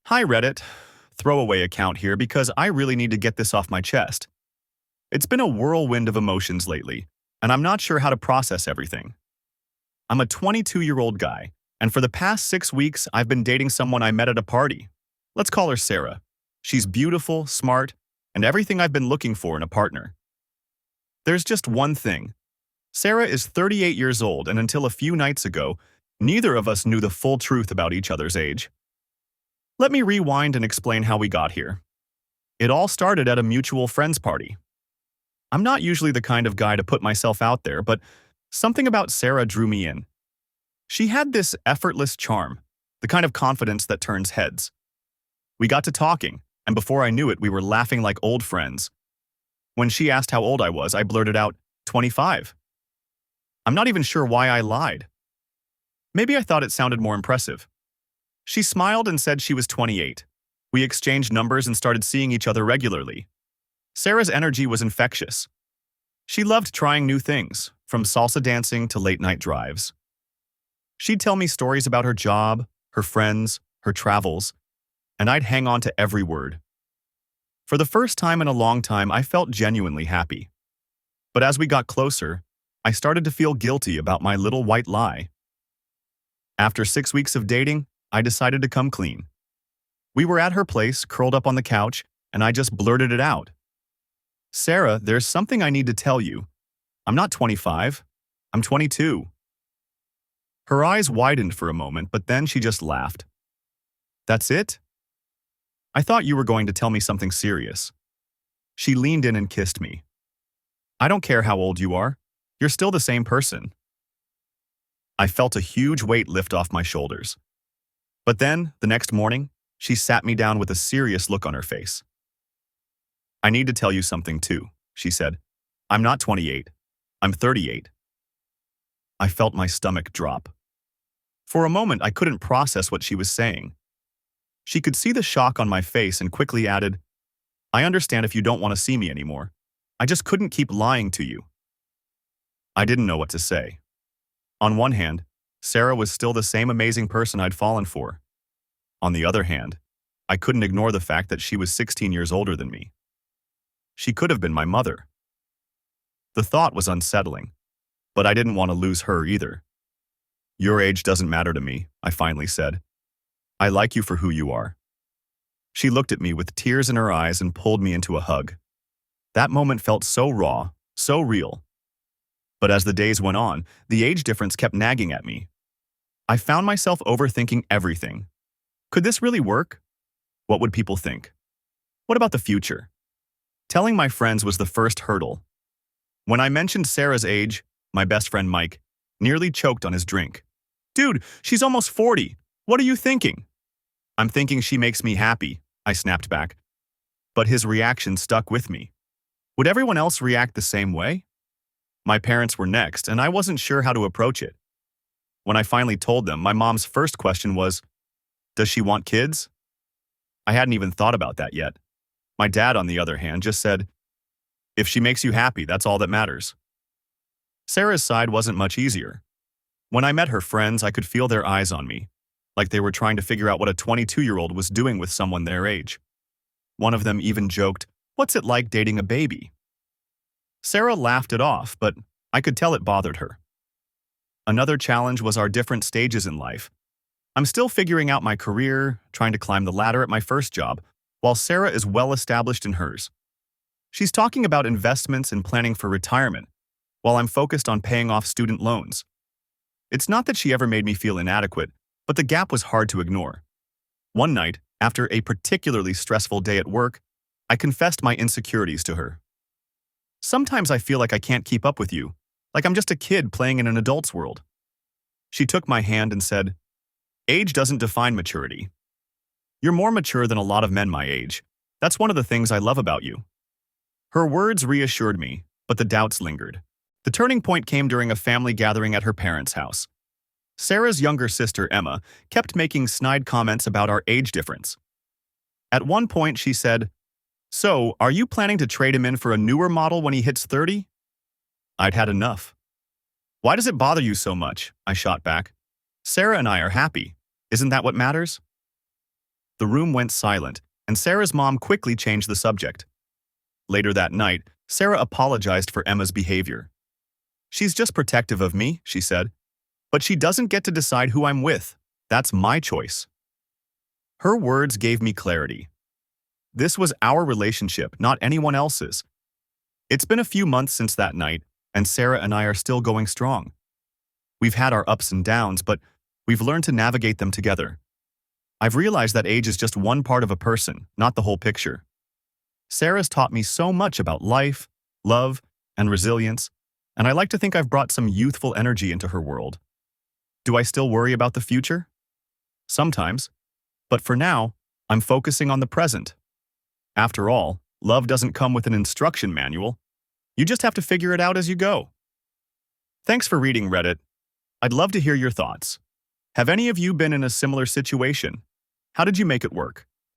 Hi Reddit, throwaway account here because I really need to get this off my chest. It's been a whirlwind of emotions lately, and I'm not sure how to process everything. I'm a 22-year-old guy, and for the past 6 weeks I've been dating someone I met at a party. Let's call her Sarah. She's beautiful, smart, and everything I've been looking for in a partner. There's just one thing. Sarah is 38 years old, and until a few nights ago, neither of us knew the full truth about each other's age. Let me rewind and explain how we got here. It all started at a mutual friends party. I'm not usually the kind of guy to put myself out there, but something about Sarah drew me in. She had this effortless charm, the kind of confidence that turns heads. We got to talking, and before I knew it, we were laughing like old friends. When she asked how old I was, I blurted out, 25. I'm not even sure why I lied. Maybe I thought it sounded more impressive. She smiled and said she was 28. We exchanged numbers and started seeing each other regularly. Sarah's energy was infectious. She loved trying new things, from salsa dancing to late-night drives. She'd tell me stories about her job, her friends, her travels, and I'd hang on to every word. For the first time in a long time, I felt genuinely happy. But as we got closer, I started to feel guilty about my little white lie. After 6 weeks of dating, I decided to come clean. We were at her place, curled up on the couch, and I just blurted it out. Sarah, there's something I need to tell you. I'm not 25. I'm 22. Her eyes widened for a moment, but then she just laughed. That's it? I thought you were going to tell me something serious. She leaned in and kissed me. I don't care how old you are. You're still the same person. I felt a huge weight lift off my shoulders. But then, the next morning, she sat me down with a serious look on her face. I need to tell you something too, she said. I'm not 28. I'm 38. I felt my stomach drop. For a moment, I couldn't process what she was saying. She could see the shock on my face and quickly added, I understand if you don't want to see me anymore. I just couldn't keep lying to you. I didn't know what to say. On one hand, Sarah was still the same amazing person I'd fallen for. On the other hand, I couldn't ignore the fact that she was 16 years older than me. She could have been my mother. The thought was unsettling, but I didn't want to lose her either. Your age doesn't matter to me, I finally said. I like you for who you are. She looked at me with tears in her eyes and pulled me into a hug. That moment felt so raw, so real. But as the days went on, the age difference kept nagging at me. I found myself overthinking everything. Could this really work? What would people think? What about the future? Telling my friends was the first hurdle. When I mentioned Sarah's age, my best friend Mike nearly choked on his drink. Dude, she's almost 40. What are you thinking? I'm thinking she makes me happy, I snapped back. But his reaction stuck with me. Would everyone else react the same way? My parents were next, and I wasn't sure how to approach it. When I finally told them, my mom's first question was, does she want kids? I hadn't even thought about that yet. My dad, on the other hand, just said, if she makes you happy, that's all that matters. Sarah's side wasn't much easier. When I met her friends, I could feel their eyes on me, like they were trying to figure out what a 22-year-old was doing with someone their age. One of them even joked, what's it like dating a baby? Sarah laughed it off, but I could tell it bothered her. Another challenge was our different stages in life. I'm still figuring out my career, trying to climb the ladder at my first job, while Sarah is well established in hers. She's talking about investments and planning for retirement, while I'm focused on paying off student loans. It's not that she ever made me feel inadequate, but the gap was hard to ignore. One night, after a particularly stressful day at work, I confessed my insecurities to her. Sometimes I feel like I can't keep up with you, like I'm just a kid playing in an adult's world. She took my hand and said, age doesn't define maturity. You're more mature than a lot of men my age. That's one of the things I love about you. Her words reassured me, but the doubts lingered. The turning point came during a family gathering at her parents' house. Sarah's younger sister, Emma, kept making snide comments about our age difference. At one point, she said, so, are you planning to trade him in for a newer model when he hits 30? I'd had enough. Why does it bother you so much? I shot back. Sarah and I are happy. Isn't that what matters? The room went silent, and Sarah's mom quickly changed the subject. Later that night, Sarah apologized for Emma's behavior. "She's just protective of me," she said. "But she doesn't get to decide who I'm with. That's my choice." Her words gave me clarity. This was our relationship, not anyone else's. It's been a few months since that night, and Sarah and I are still going strong. We've had our ups and downs, but we've learned to navigate them together. I've realized that age is just one part of a person, not the whole picture. Sarah's taught me so much about life, love, and resilience, and I like to think I've brought some youthful energy into her world. Do I still worry about the future? Sometimes. But for now, I'm focusing on the present. After all, love doesn't come with an instruction manual. You just have to figure it out as you go. Thanks for reading, Reddit. I'd love to hear your thoughts. Have any of you been in a similar situation? How did you make it work?